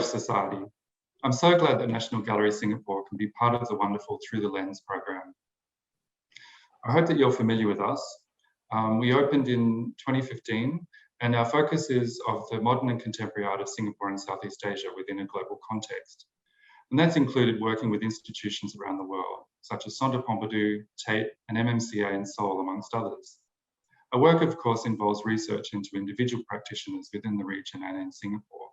Society. I'm so glad that National Gallery Singapore can be part of the wonderful Through the Lens program. I hope that you're familiar with us. We opened in 2015, and our focus is of the modern and contemporary art of Singapore and Southeast Asia within a global context. And that's included working with institutions around the world, such as Centre Pompidou, Tate, and MMCA in Seoul, amongst others. Our work, of course, involves research into individual practitioners within the region and in Singapore.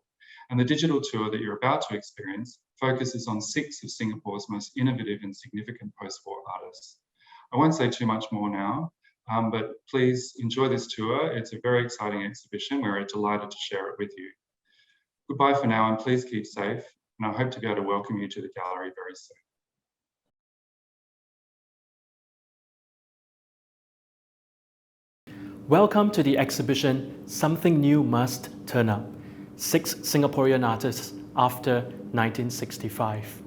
And the digital tour that you're about to experience focuses on 6 of Singapore's most innovative and significant post-war artists. I won't say too much more now, but please enjoy this tour. It's a very exciting exhibition. We're delighted to share it with you. Goodbye for now, and please keep safe. And I hope to be able to welcome you to the gallery very soon. Welcome to the exhibition Something New Must Turn Up, 6 Singaporean artists after 1965.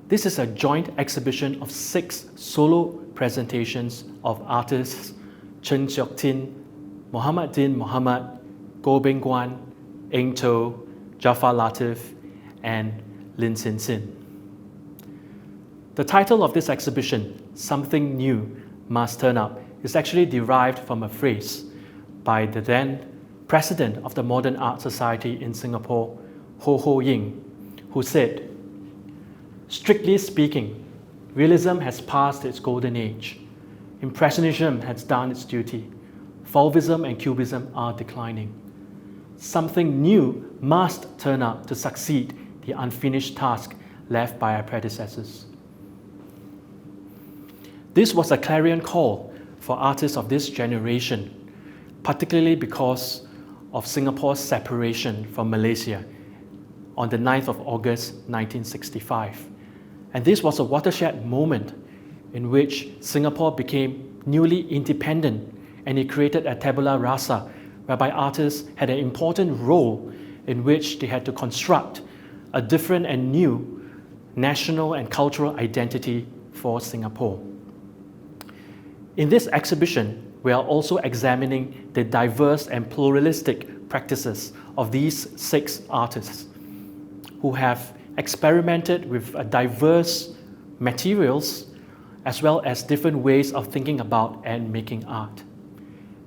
This is a joint exhibition of 6 solo presentations of artists Chen Siok-tin, Muhammad Din Muhammad, Goh Beng Guan, Entour, Jafar Latif, and Lin Sensing. The title of this exhibition, Something New Must Turn Up, is actually derived from a phrase by the then president of the Modern Art Society in Singapore, Ho Ying, who said, "Strictly speaking, realism has passed its golden age. Impressionism has done its duty. Fauvism and Cubism are declining. Something new must turn up to succeed the unfinished task left by our predecessors." This was a clarion call for artists of this generation, particularly because of Singapore's separation from Malaysia on the 9th of August 1965. And this was a watershed moment in which Singapore became newly independent, and it created a tabula rasa whereby artists had an important role in which they had to construct a different and new national and cultural identity for Singapore. In this exhibition, we are also examining the diverse and pluralistic practices of these 6 artists who have experimented with diverse materials as well as different ways of thinking about and making art.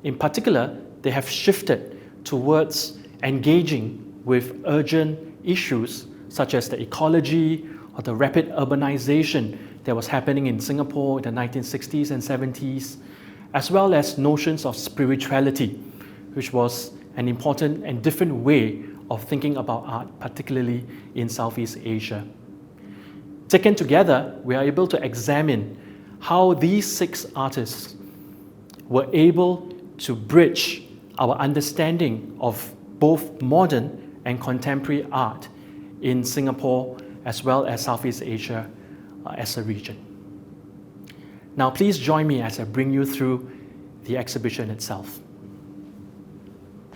In particular, they have shifted towards engaging with urgent issues such as the ecology or the rapid urbanization that was happening in Singapore in the 1960s and 70s, as well as notions of spirituality, which was an important and different way of thinking about art, particularly in Southeast Asia. Taken together, we are able to examine how these 6 artists were able to bridge our understanding of both modern and contemporary art in Singapore as well as Southeast Asia as a region. Now please join me as I bring you through the exhibition itself.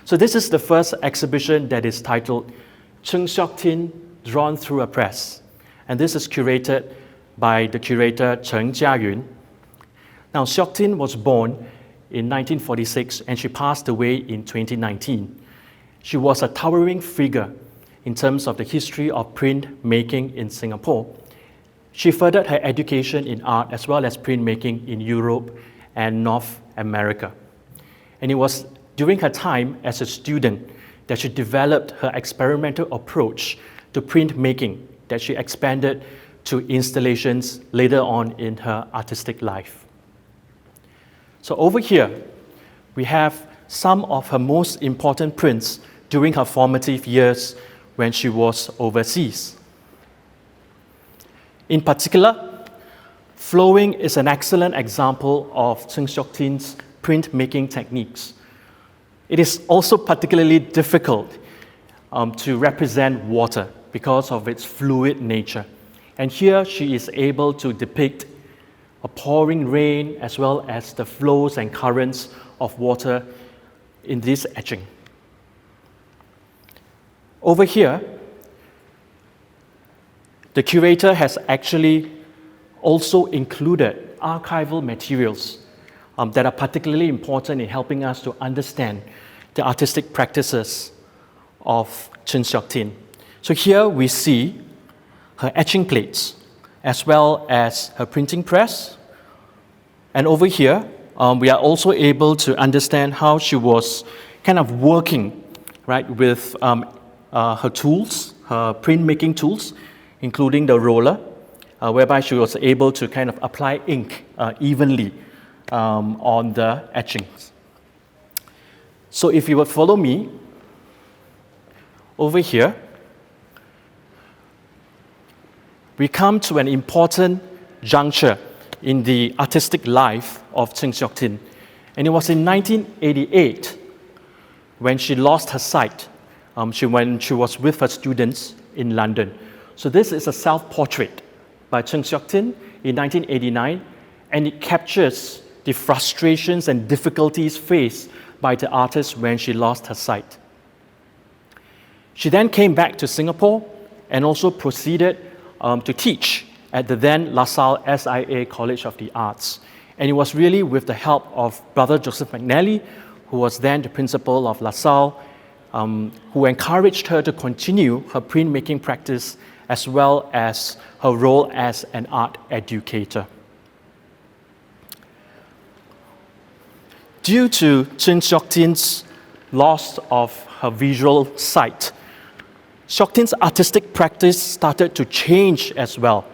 So this is the first exhibition that is titled Chen Siok-tin Drawn Through a Press. And this is curated by the curator Chen Jiayun. Now Siok-tin was born in 1946 and she passed away in 2019. She was a towering figure in terms of the history of printmaking in Singapore. She furthered her education in art as well as printmaking in Europe and North America. And it was during her time as a student that she developed her experimental approach to printmaking that she expanded to installations later on in her artistic life. So over here, we have some of her most important prints during her formative years when she was overseas. In particular, flowing is an excellent example of Chen Siok-tin's printmaking techniques. It is also particularly difficult to represent water because of its fluid nature. And here she is able to depict a pouring rain as well as the flows and currents of water in this etching. Over here, the curator has actually also included archival materials that are particularly important in helping us to understand the artistic practices of Chng Seok Tin. So here we see her etching plates, as well as her printing press. And over here, we are also able to understand how she was kind of working, right, with her tools, her printmaking tools, including the roller, whereby she was able to kind of apply ink evenly on the etchings. So if you would follow me over here, we come to an important juncture in the artistic life of Chng Seok Tin. And it was in 1988 when she lost her sight, when she was with her students in London. So this is a self-portrait by Chng Seok Tin in 1989, and it captures the frustrations and difficulties faced by the artist when she lost her sight. She then came back to Singapore and also proceeded to teach at the then LaSalle SIA College of the Arts. And it was really with the help of Brother Joseph McNally, who was then the principal of LaSalle, who encouraged her to continue her printmaking practice as well as her role as an art educator. Due to Chng Seok Tin's loss of her visual sight, Seok Tin's artistic practice started to change as well.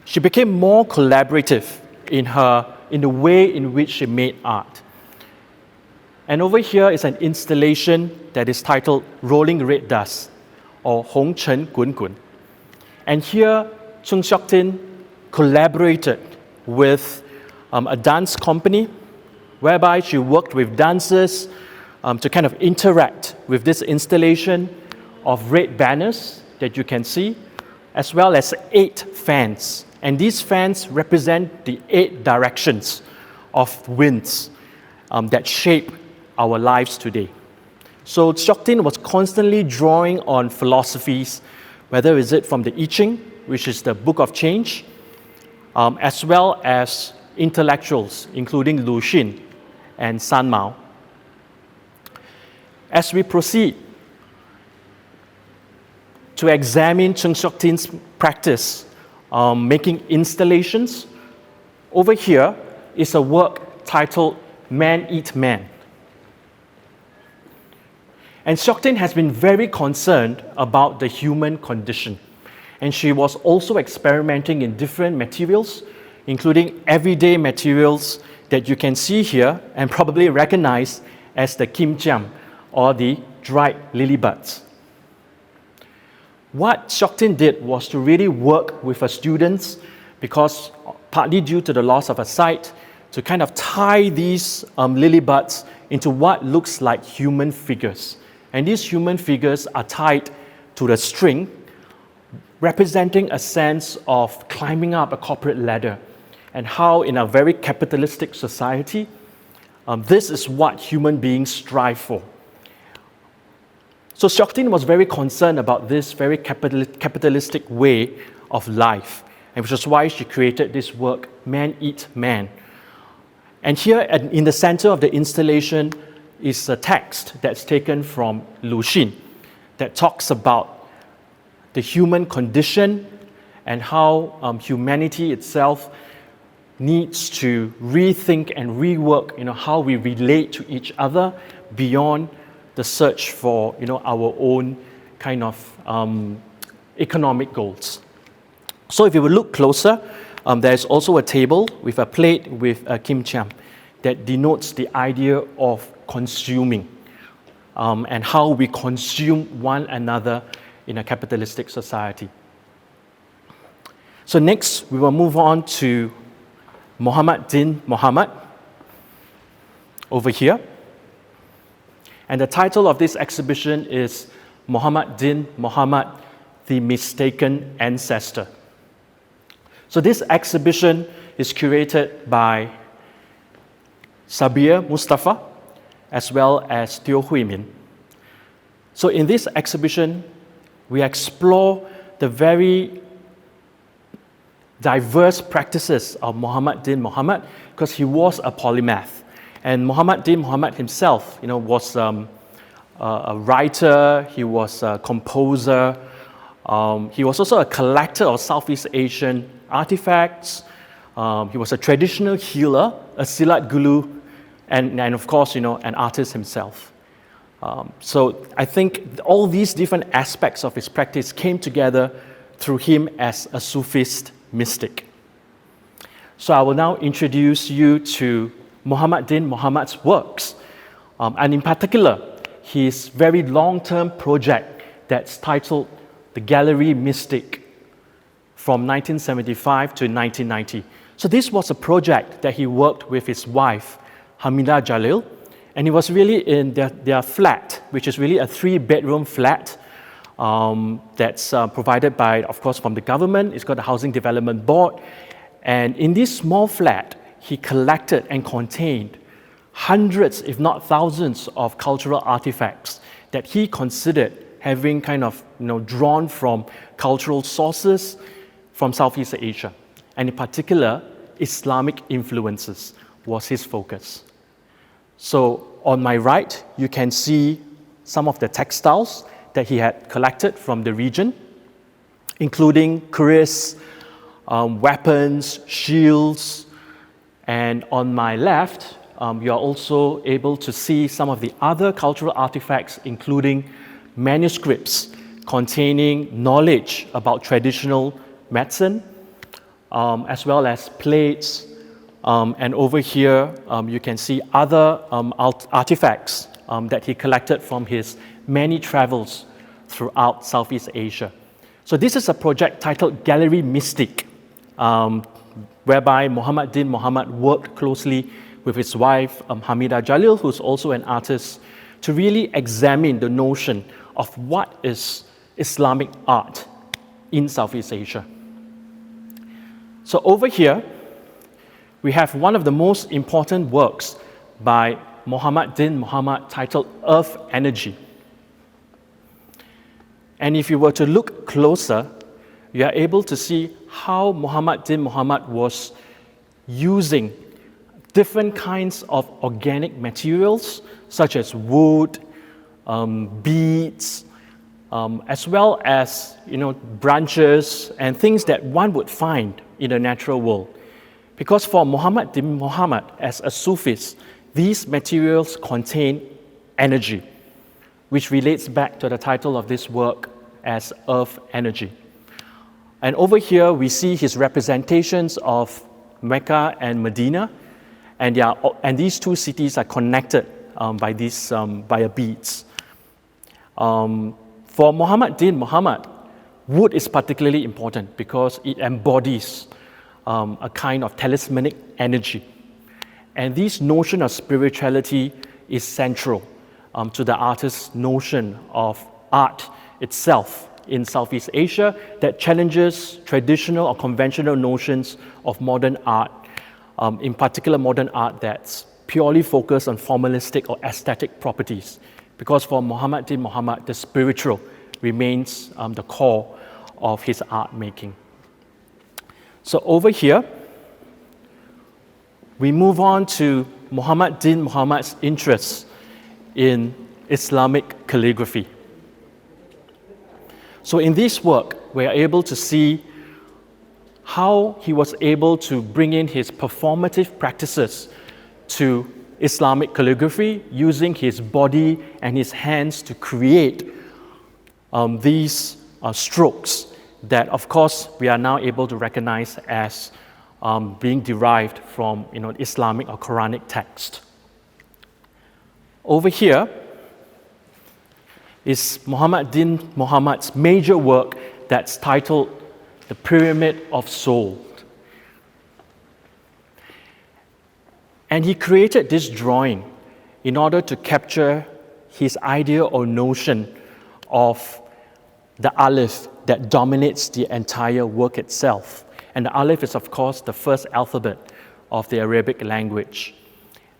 She became more collaborative in the way in which she made art. And over here is an installation that is titled Rolling Red Dust, or Hong Chen Gun Gun. And here, Chng Seok Tin collaborated with a dance company, whereby she worked with dancers to kind of interact with this installation of red banners that you can see, as well as 8 fans. And these fans represent the 8 directions of winds that shape our lives today. So Seok Tin was constantly drawing on philosophies, whether is it from the I Ching, which is the Book of Change, as well as intellectuals, including Lu Xun and San Mao. As we proceed to examine Chng Seok Tin's practice making installations, over here is a work titled Man Eat Man. And Seok Tin has been very concerned about the human condition. And she was also experimenting in different materials, including everyday materials that you can see here and probably recognize as the kim chiam, or the dried lily buds. What Seok Tin did was to really work with her students, because partly due to the loss of her sight, to kind of tie these lily buds into what looks like human figures. And these human figures are tied to the string, representing a sense of climbing up a corporate ladder, and how in a very capitalistic society, this is what human beings strive for. So Seok Tin was very concerned about this very capitalistic way of life, and which is why she created this work, Man Eat Man. And here in the center of the installation is a text that's taken from Lu Xun that talks about the human condition and how humanity itself needs to rethink and rework, how we relate to each other beyond the search for, our own kind of economic goals. So if you will look closer, there's also a table with a plate with a kim chiam that denotes the idea of consuming and how we consume one another in a capitalistic society. So next, we will move on to Muhammad Din Muhammad over here. And the title of this exhibition is Muhammad Din Muhammad, the Mistaken Ancestor. So this exhibition is curated by Sabir Mustafa as well as Teo Hui Min. So in this exhibition, we explore the very diverse practices of Muhammad Din Muhammad, because he was a polymath. And Muhammad Din Muhammad himself, was a writer, he was a composer, he was also a collector of Southeast Asian artifacts, he was a traditional healer, a silat guru, and of course, an artist himself. So I think all these different aspects of his practice came together through him as a Sufist mystic. So I will now introduce you to Muhammad Din Muhammad's works, and in particular, his very long-term project that's titled The Gallery Mystic from 1975 to 1990. So this was a project that he worked with his wife, Hamidah Jalil, and it was really in their flat, which is really a 3-bedroom flat that's provided by, of course, from the government. It's got the Housing Development Board. And in this small flat, he collected and contained hundreds, if not thousands, of cultural artifacts that he considered having kind of drawn from cultural sources from Southeast Asia. And in particular, Islamic influences was his focus. So on my right, you can see some of the textiles that he had collected from the region, including cuirass, weapons, shields, and on my left, you are also able to see some of the other cultural artifacts, including manuscripts containing knowledge about traditional medicine, as well as plates, and over here you can see other artifacts that he collected from his many travels throughout Southeast Asia. So this is a project titled Gallery Mystic, whereby Muhammad Din Muhammad worked closely with his wife, Hamidah Jalil, who's also an artist, to really examine the notion of what is Islamic art in Southeast Asia. So over here, we have one of the most important works by Muhammad Din Muhammad titled Earth Energy. And if you were to look closer, you are able to see how Muhammad Din Muhammad was using different kinds of organic materials, such as wood, beads, as well as branches and things that one would find in the natural world. Because for Muhammad Din Muhammad, as a Sufist, these materials contain energy, which relates back to the title of this work as Earth Energy. And over here, we see his representations of Mecca and Medina, and these two cities are connected by a beads. For Muhammad Din Muhammad, wood is particularly important because it embodies a kind of talismanic energy. And this notion of spirituality is central to the artist's notion of art itself in Southeast Asia that challenges traditional or conventional notions of modern art, in particular modern art that's purely focused on formalistic or aesthetic properties. Because for Muhammad Din Muhammad, the spiritual remains the core of his art making. So over here, we move on to Muhammad Din Muhammad's interest in Islamic calligraphy. So in this work, we are able to see how he was able to bring in his performative practices to Islamic calligraphy, using his body and his hands to create these strokes that, of course, we are now able to recognize as being derived from Islamic or Quranic text. Over here is Muhammad Din Muhammad's major work that's titled The Pyramid of Soul. And he created this drawing in order to capture his idea or notion of the Aleph that dominates the entire work itself. And the Aleph is, of course, the first alphabet of the Arabic language.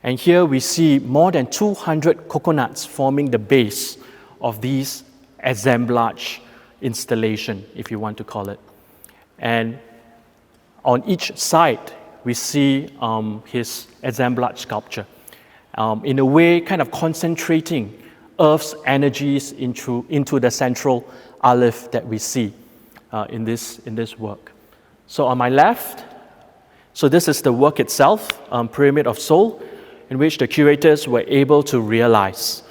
And here we see more than 200 coconuts forming the base of these assemblage installation, if you want to call it. And on each side, we see his assemblage sculpture, in a way kind of concentrating Earth's energies into the central aleph that we see in this work. So on my left, so this is the work itself, Pyramid of Soul, in which the curators were able to realize,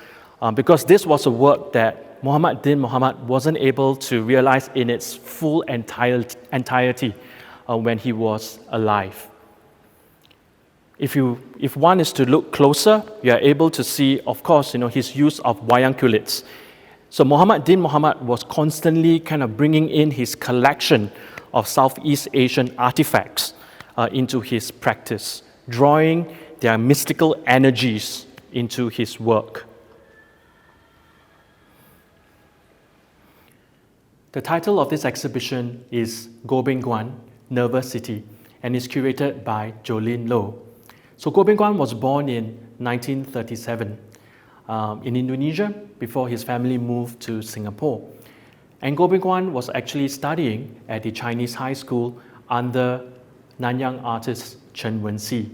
because this was a work that Muhammad Din Muhammad wasn't able to realize in its full entirety when he was alive. If one is to look closer, you are able to see, of course, his use of wayang kulits. So Muhammad Din Muhammad was constantly kind of bringing in his collection of Southeast Asian artifacts into his practice, drawing their mystical energies into his work. The title of this exhibition is Goh Beng Guan, Nervous City, and is curated by Jolene Loh. So Goh Beng Guan was born in 1937 in Indonesia before his family moved to Singapore. And Goh Beng Guan was actually studying at the Chinese high school under Nanyang artist Chen Wenxi.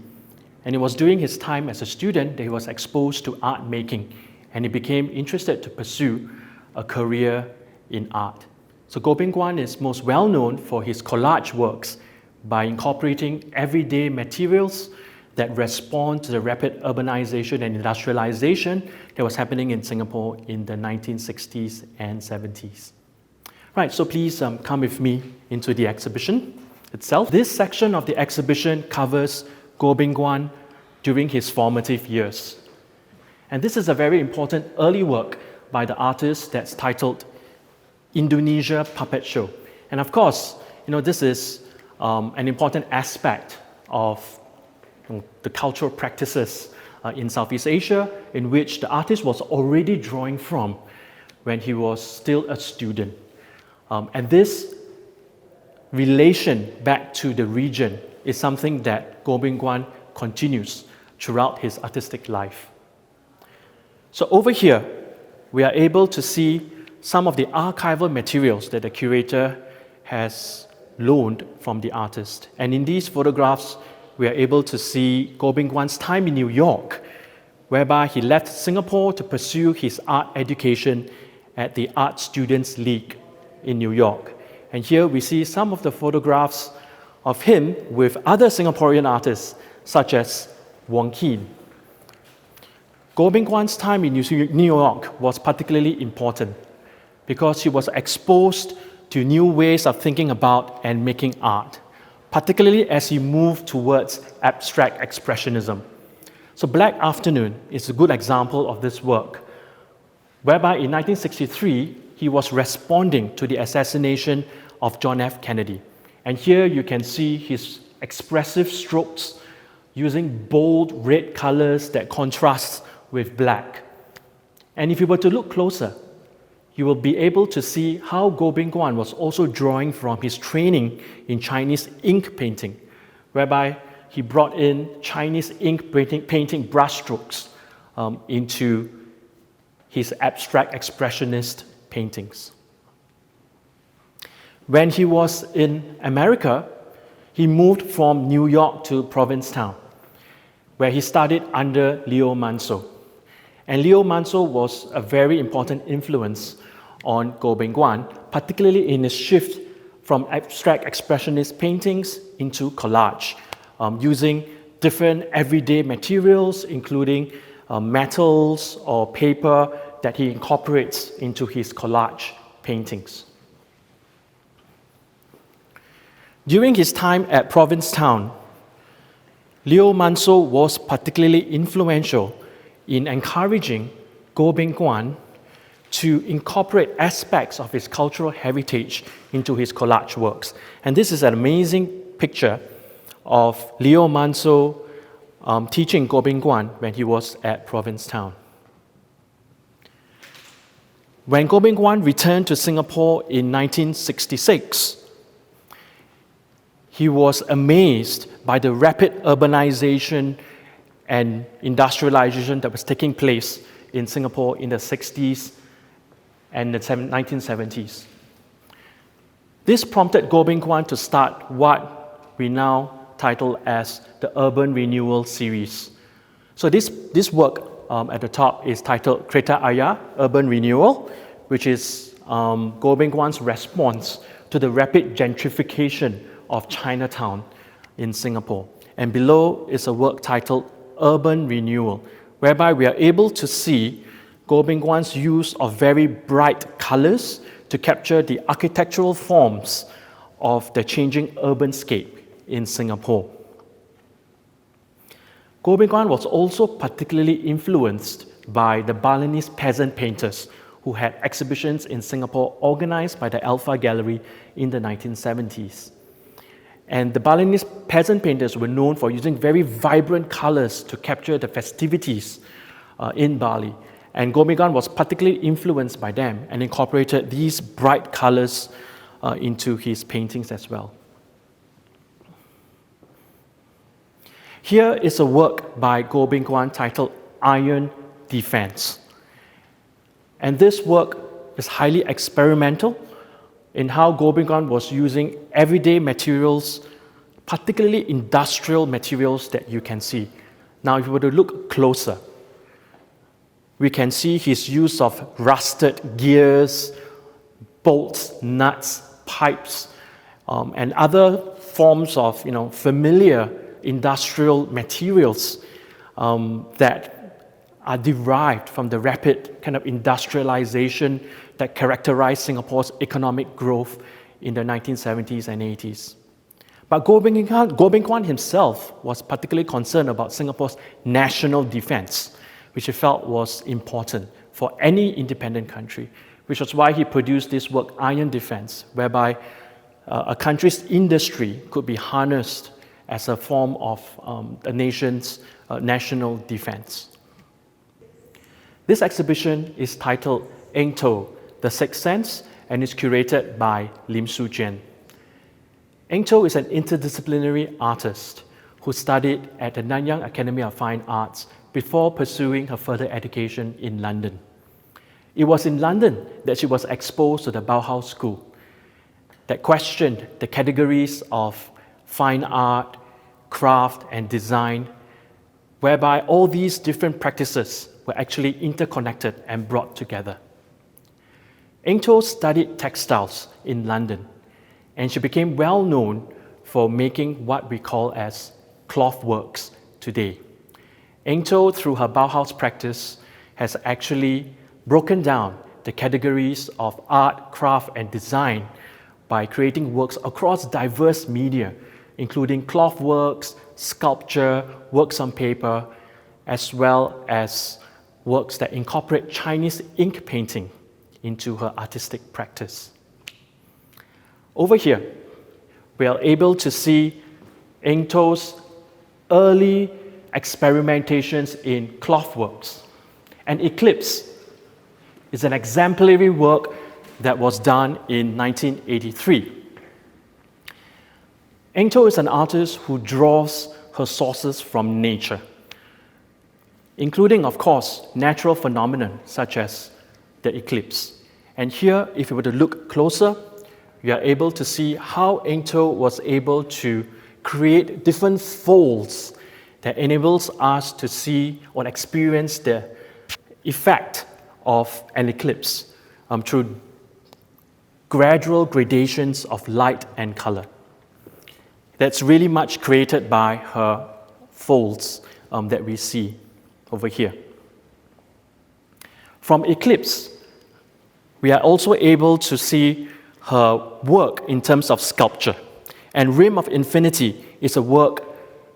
And it was during his time as a student that he was exposed to art making, and he became interested to pursue a career in art. So Goh Beng Guan is most well known for his collage works by incorporating everyday materials that respond to the rapid urbanization and industrialization that was happening in Singapore in the 1960s and 70s. Right, so please come with me into the exhibition itself. This section of the exhibition covers Goh Beng Guan during his formative years. And this is a very important early work by the artist that's titled Indonesia Puppet Show. And of course, this is an important aspect of the cultural practices in Southeast Asia, in which the artist was already drawing from when he was still a student. And this relation back to the region is something that Goh Beng Guan continues throughout his artistic life. So over here, we are able to see some of the archival materials that the curator has loaned from the artist. And in these photographs, we are able to see Goh Beng Guan's time in New York, whereby he left Singapore to pursue his art education at the Art Students League in New York. And here we see some of the photographs of him with other Singaporean artists, such as Wong Keen. Goh Beng Guan's time in New York was particularly important because he was exposed to new ways of thinking about and making art, particularly as he moved towards abstract expressionism. So Black Afternoon is a good example of this work, whereby in 1963, he was responding to the assassination of John F. Kennedy. And here you can see his expressive strokes using bold red colors that contrast with black. And if you were to look closer, you will be able to see how Goh Beng Guan was also drawing from his training in Chinese ink painting, whereby he brought in Chinese ink painting brushstrokes into his abstract expressionist paintings. When he was in America, he moved from New York to Provincetown, where he studied under Leo Manso. And Leo Manso was a very important influence on Goh Beng Guan, particularly in his shift from abstract expressionist paintings into collage, using different everyday materials, including metals or paper that he incorporates into his collage paintings. During his time at Provincetown, Leo Manso was particularly influential in encouraging Goh Beng Guan to incorporate aspects of his cultural heritage into his collage works. And this is an amazing picture of Leo Manso teaching Goh Beng Guan when he was at Provincetown. When Goh Beng Guan returned to Singapore in 1966, he was amazed by the rapid urbanization and industrialization that was taking place in Singapore in the 60s and the 1970s. This prompted Goh Beng Guan to start what we now title as the Urban Renewal Series. So this work at the top is titled Kreta Ayah, Urban Renewal, which is Goh Beng Kwan's response to the rapid gentrification of Chinatown in Singapore. And below is a work titled Urban Renewal, whereby we are able to see Goh Beng Kwan's use of very bright colors to capture the architectural forms of the changing urban scape in Singapore. Goh Beng Kwan was also particularly influenced by the Balinese peasant painters who had exhibitions in Singapore organized by the Alpha Gallery in the 1970s. And the Balinese peasant painters were known for using very vibrant colors to capture the festivities in Bali. And Goh Beng Kwan was particularly influenced by them and incorporated these bright colors into his paintings as well. Here is a work by Goh Beng Kwan titled Iron Defense. And this work is highly experimental in how Goh Beng Kwan was using everyday materials, particularly industrial materials that you can see. Now, if you were to look closer, we can see his use of rusted gears, bolts, nuts, pipes, and other forms of familiar industrial materials that are derived from the rapid kind of industrialization that characterized Singapore's economic growth in the 1970s and 80s. But Goh Beng Kwan himself was particularly concerned about Singapore's national defense, which he felt was important for any independent country, which was why he produced this work, Iron Defense, whereby a country's industry could be harnessed as a form of a nation's national defense. This exhibition is titled Entour, The Sixth Sense, and is curated by Lin Sensing. Entour is an interdisciplinary artist who studied at the Nanyang Academy of Fine Arts before pursuing her further education in London. It was in London that she was exposed to the Bauhaus School that questioned the categories of fine art, craft, and design, whereby all these different practices were actually interconnected and brought together. Entour studied textiles in London, and she became well known for making what we call as cloth works today. Entour, through her Bauhaus practice, has actually broken down the categories of art, craft, and design by creating works across diverse media, including cloth works, sculpture, works on paper, as well as works that incorporate Chinese ink painting into her artistic practice. Over here, we are able to see Entour's early experimentations in cloth works. And Eclipse is an exemplary work that was done in 1983. Entour is an artist who draws her sources from nature, including, of course, natural phenomena such as the eclipse. And here, if you were to look closer, you are able to see how Entour was able to create different folds that enables us to see or experience the effect of an eclipse through gradual gradations of light and color. That's really much created by her folds that we see over here. From Eclipse, we are also able to see her work in terms of sculpture. And Rim of Infinity is a work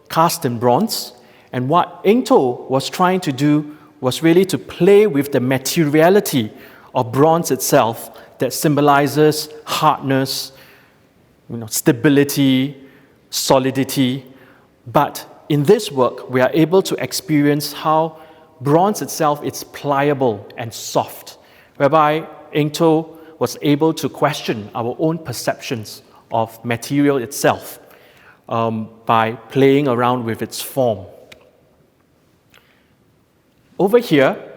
cast in bronze. And what Entour was trying to do was really to play with the materiality of bronze itself that symbolizes hardness, stability, solidity. But in this work, we are able to experience how bronze itself is pliable and soft, whereby Entour was able to question our own perceptions of material itself by playing around with its form. Over here,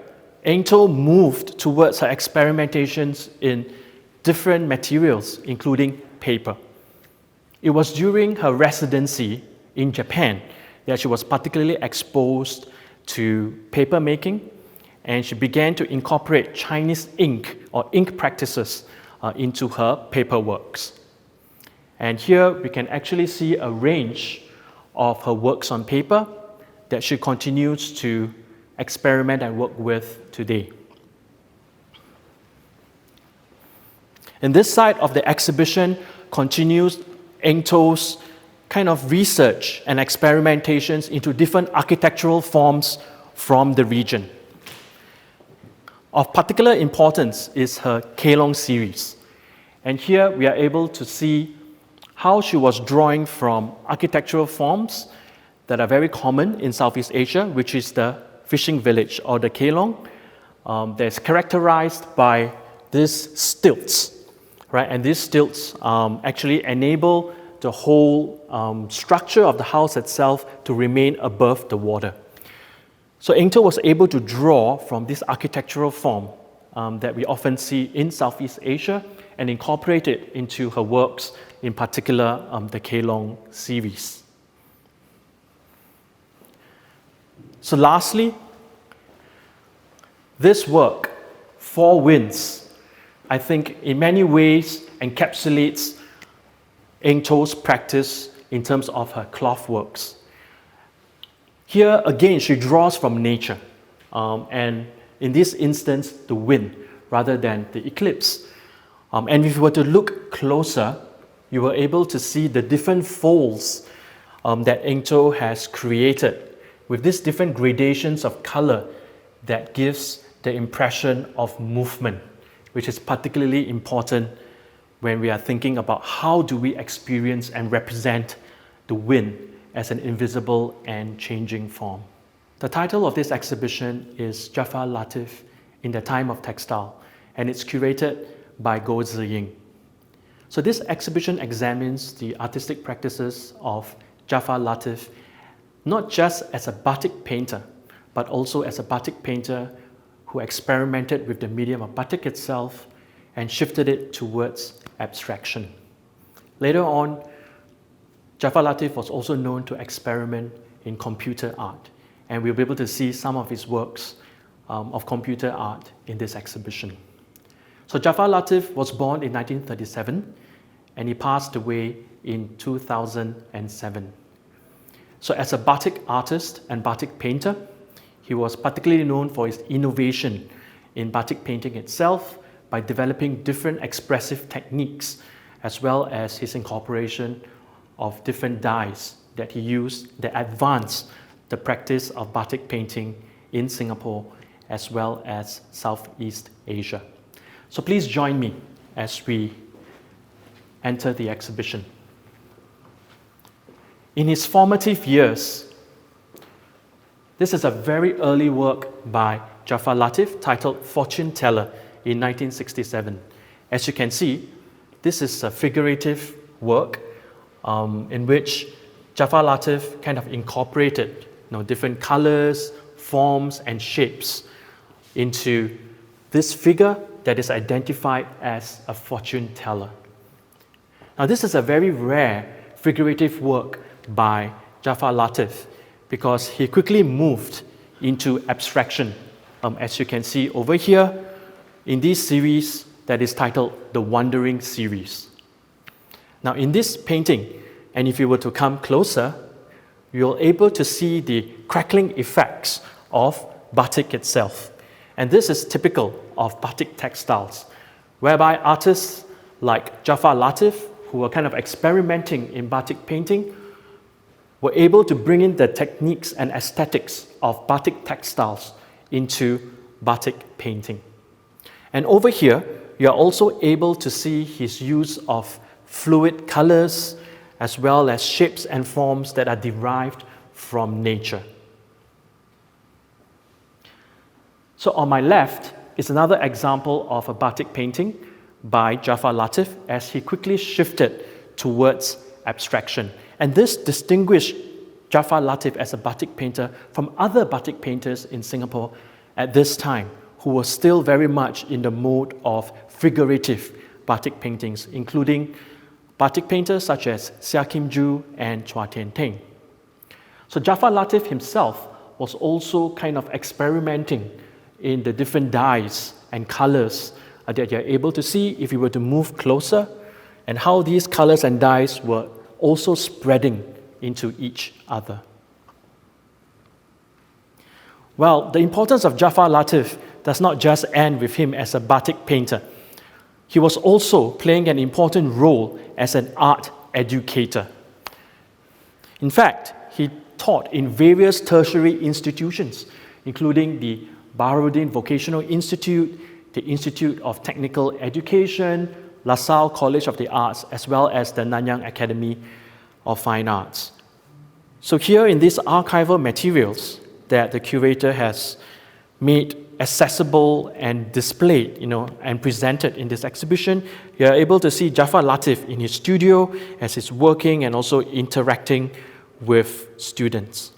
Entour moved towards her experimentations in different materials, including paper. It was during her residency in Japan that she was particularly exposed to paper making, and she began to incorporate Chinese ink or ink practices into her paper works. And here we can actually see a range of her works on paper that she continues to experiment and work with today. And this side of the exhibition continues Entour's kind of research and experimentations into different architectural forms from the region. Of particular importance is her Kelong series. And here we are able to see how she was drawing from architectural forms that are very common in Southeast Asia, which is the fishing village or the Kelong. That's characterized by these stilts, right? And these stilts actually enable the whole structure of the house itself to remain above the water. So Entour was able to draw from this architectural form that we often see in Southeast Asia and incorporate it into her works, in particular the Kelong series. So lastly, this work, Four Winds, I think in many ways encapsulates Entour's practice in terms of her cloth works. Here again, she draws from nature, and in this instance, the wind rather than the eclipse. And if you were to look closer, you were able to see the different folds that Entour has created with these different gradations of color that gives the impression of movement, which is particularly important when we are thinking about how do we experience and represent the wind as an invisible and changing form. The title of this exhibition is Jafar Latif in the Time of Textile, and it's curated by Goh Ziying. So this exhibition examines the artistic practices of Jafar Latif, not just as a batik painter, but also as a batik painter who experimented with the medium of batik itself and shifted it towards abstraction. Later on, Jafar Latif was also known to experiment in computer art, and we'll be able to see some of his works of computer art in this exhibition. So Jafar Latif was born in 1937, and he passed away in 2007. So as a batik artist and batik painter, he was particularly known for his innovation in batik painting itself by developing different expressive techniques, as well as his incorporation of different dyes that he used that advanced the practice of batik painting in Singapore as well as Southeast Asia. So please join me as we enter the exhibition. In his formative years, this is a very early work by Jafar Latif titled Fortune Teller in 1967. As you can see, this is a figurative work in which Jafar Latif kind of incorporated different colors, forms, and shapes into this figure that is identified as a fortune teller. Now, this is a very rare figurative work by Jafar Latif because he quickly moved into abstraction, as you can see over here in this series that is titled the Wandering Series. Now, in this painting, and if you were to come closer, you're able to see the crackling effects of batik itself. And this is typical of batik textiles, whereby artists like Jafar Latif, who were kind of experimenting in batik painting, were able to bring in the techniques and aesthetics of batik textiles into batik painting. And over here, you're also able to see his use of fluid colors, as well as shapes and forms that are derived from nature. So on my left is another example of a batik painting by Jafar Latif as he quickly shifted towards abstraction. And this distinguished Jafar Latif as a batik painter from other batik painters in Singapore at this time, who were still very much in the mode of figurative batik paintings, including batik painters such as Sia Kim Joo and Chua Tian Ting. So Jafar Latif himself was also kind of experimenting in the different dyes and colors that you're able to see if you were to move closer, and how these colors and dyes were also spreading into each other. Well, the importance of Jafar Latif does not just end with him as a batik painter. He was also playing an important role as an art educator. In fact, he taught in various tertiary institutions, including the Baharudin Vocational Institute, the Institute of Technical Education, LaSalle College of the Arts, as well as the Nanyang Academy of Fine Arts. So here in these archival materials that the curator has made accessible and displayed, and presented in this exhibition, you are able to see Jafar Latif in his studio as he's working and also interacting with students.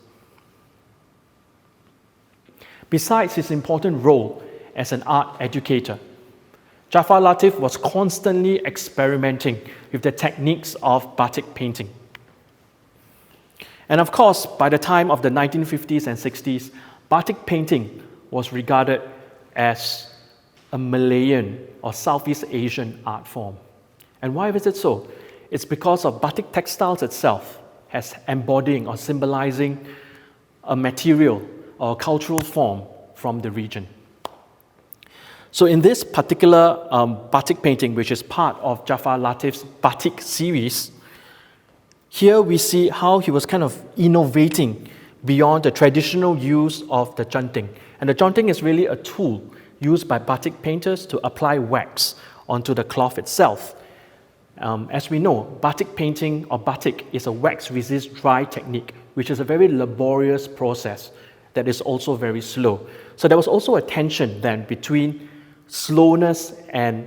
Besides his important role as an art educator, Jafar Latif was constantly experimenting with the techniques of batik painting. And of course, by the time of the 1950s and 60s, batik painting was regarded as a Malayan or Southeast Asian art form. And why is it so? It's because of batik textiles itself as embodying or symbolizing a material or cultural form from the region. So in this particular batik painting, which is part of Jafar Latif's batik series, here we see how he was kind of innovating beyond the traditional use of the junting. And the junting is really a tool used by batik painters to apply wax onto the cloth itself. As we know, batik painting or batik is a wax-resist dry technique, which is a very laborious process that is also very slow. So there was also a tension then between slowness and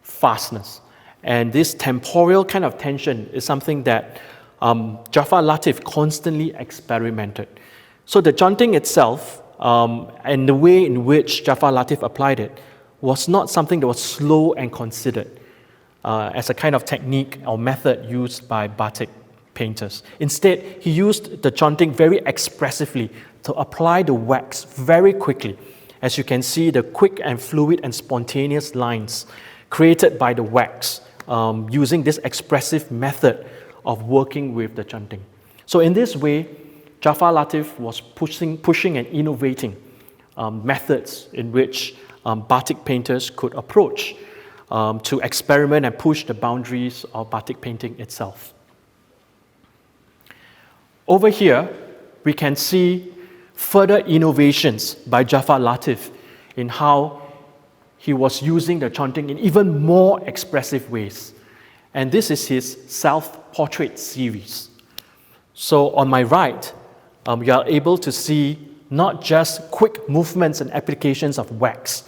fastness. And this temporal kind of tension is something that Jafar Latif constantly experimented. So the junting itself and the way in which Jafar Latif applied it was not something that was slow and considered as a kind of technique or method used by batik painters. Instead, he used the junting very expressively to apply the wax very quickly. As you can see, the quick and fluid and spontaneous lines created by the wax using this expressive method of working with the junting. So in this way, Jafar Latif was pushing and innovating methods in which batik painters could approach to experiment and push the boundaries of batik painting itself. Over here, we can see further innovations by Jafar Latif in how he was using the junting in even more expressive ways. And this is his self-portrait series. So on my right, you are able to see not just quick movements and applications of wax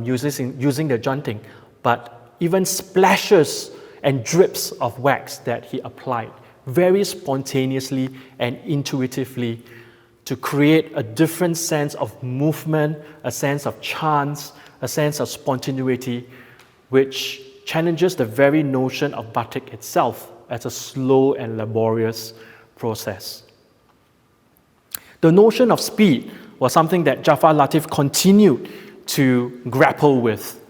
using the junting, but even splashes and drips of wax that he applied very spontaneously and intuitively to create a different sense of movement, a sense of chance, a sense of spontaneity, which challenges the very notion of batik itself as a slow and laborious process. The notion of speed was something that Jafar Latif continued to grapple with.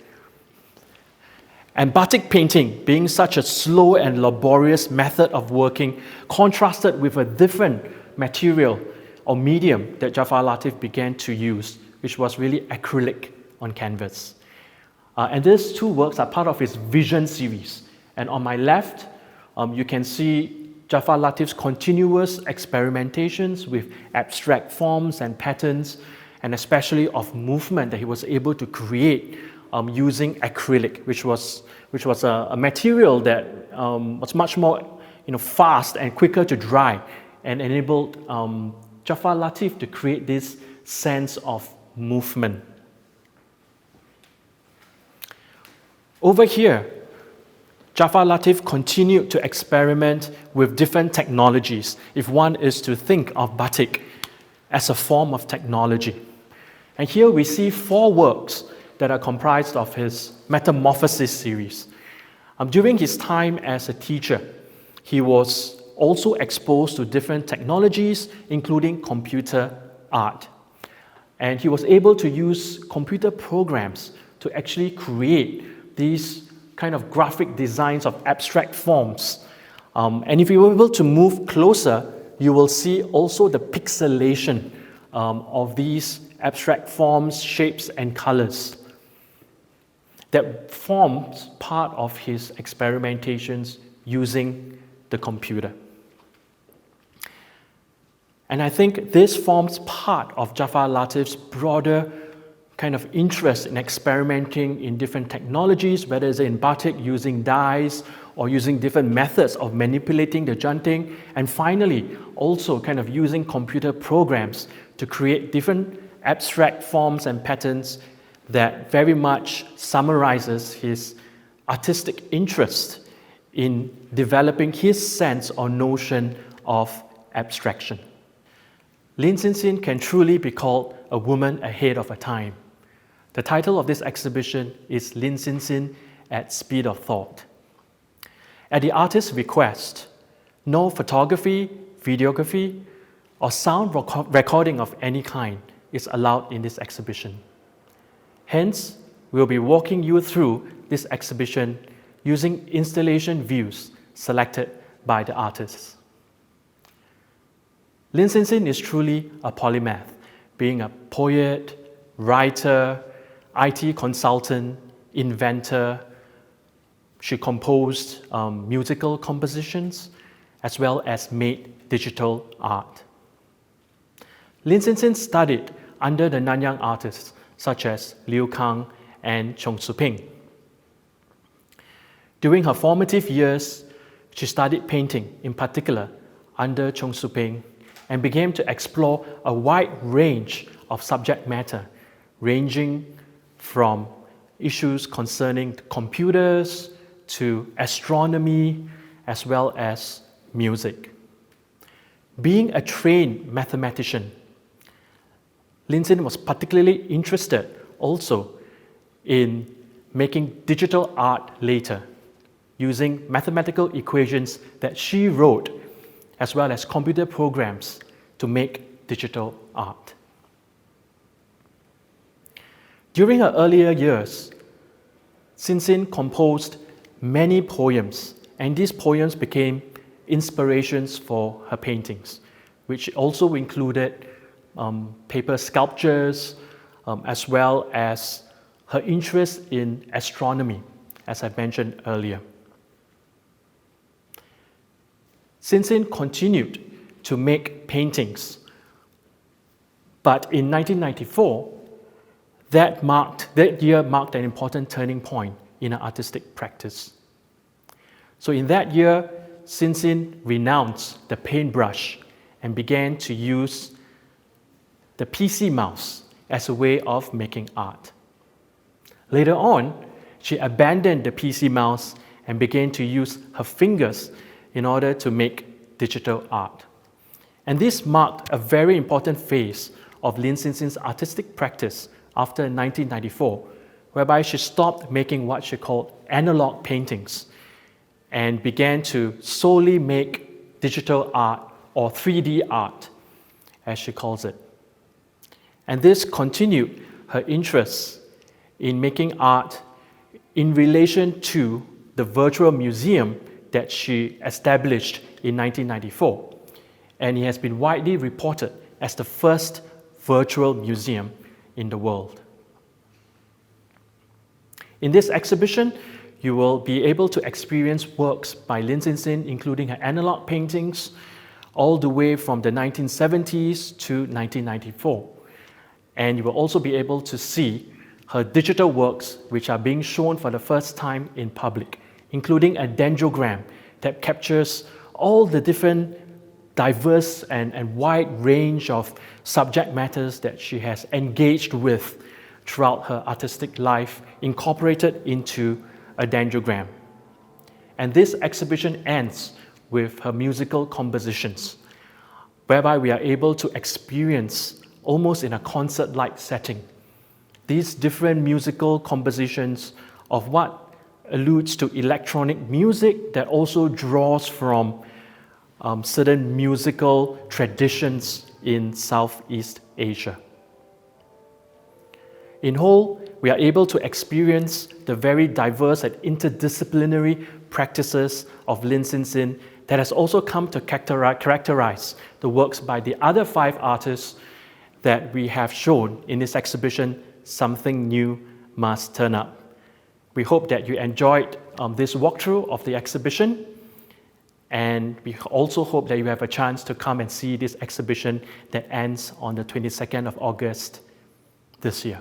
And batik painting, being such a slow and laborious method of working, contrasted with a different material or medium that Jafar Latif began to use, which was really acrylic on canvas. And these two works are part of his Vision series. And on my left, you can see Jafar Latif's continuous experimentations with abstract forms and patterns, and especially of movement that he was able to create using acrylic, which was a material that was much more fast and quicker to dry, and enabled Jafar Latif to create this sense of movement. Over here, Jafar Latif continued to experiment with different technologies, if one is to think of batik as a form of technology. And here we see 4 works that are comprised of his Metamorphosis series. During his time as a teacher, he was also exposed to different technologies, including computer art. And he was able to use computer programs to actually create these kind of graphic designs of abstract forms. And if you were able to move closer, you will see also the pixelation of these abstract forms, shapes, and colors that forms part of his experimentations using the computer. And I think this forms part of Jafar Latif's broader kind of interest in experimenting in different technologies, whether it's in batik using dyes or using different methods of manipulating the junting, and finally also kind of using computer programs to create different abstract forms and patterns that very much summarizes his artistic interest in developing his sense or notion of abstraction. Lin Sensing can truly be called a woman ahead of her time. The title of this exhibition is Lin Sensing at Speed of Thought. At the artist's request, no photography, videography, or sound recording of any kind is allowed in this exhibition. Hence, we'll be walking you through this exhibition using installation views selected by the artists. Lin Sensing is truly a polymath, being a poet, writer, IT consultant, inventor. She composed musical compositions as well as made digital art. Lin Sensing studied under the Nanyang artists such as Liu Kang and Chung Tzu Ping. During her formative years, she studied painting, in particular under Chung Tzu Ping, and began to explore a wide range of subject matter, ranging from issues concerning computers to astronomy, as well as music. Being a trained mathematician, Lin Sensing was particularly interested also in making digital art later, using mathematical equations that she wrote, as well as computer programs to make digital art. During her earlier years, Sensing composed many poems, and these poems became inspirations for her paintings, which also included paper sculptures, as well as her interest in astronomy, as I mentioned earlier. Sensing continued to make paintings, but in 1994, that year marked an important turning point in her artistic practice. So in that year, Sensing renounced the paintbrush and began to use the PC mouse as a way of making art. Later on, she abandoned the PC mouse and began to use her fingers in order to make digital art. And this marked a very important phase of Lin Sensing's artistic practice after 1994, whereby she stopped making what she called analog paintings and began to solely make digital art, or 3D art, as she calls it. And this continued her interest in making art in relation to the virtual museum that she established in 1994. And it has been widely reported as the first virtual museum in the world. In this exhibition, you will be able to experience works by Lin Sensing, including her analog paintings, all the way from the 1970s to 1994. And you will also be able to see her digital works, which are being shown for the first time in public, including a dendrogram that captures all the different diverse and wide range of subject matters that she has engaged with throughout her artistic life, incorporated into a dendrogram. And this exhibition ends with her musical compositions, whereby we are able to experience, almost in a concert-like setting, these different musical compositions of what alludes to electronic music that also draws from certain musical traditions in Southeast Asia. In whole, we are able to experience the very diverse and interdisciplinary practices of Lin Sensing that has also come to characterize the works by the other 5 artists that we have shown in this exhibition, Something New Must Turn Up. We hope that you enjoyed this walkthrough of the exhibition, and we also hope that you have a chance to come and see this exhibition that ends on the 22nd of August this year.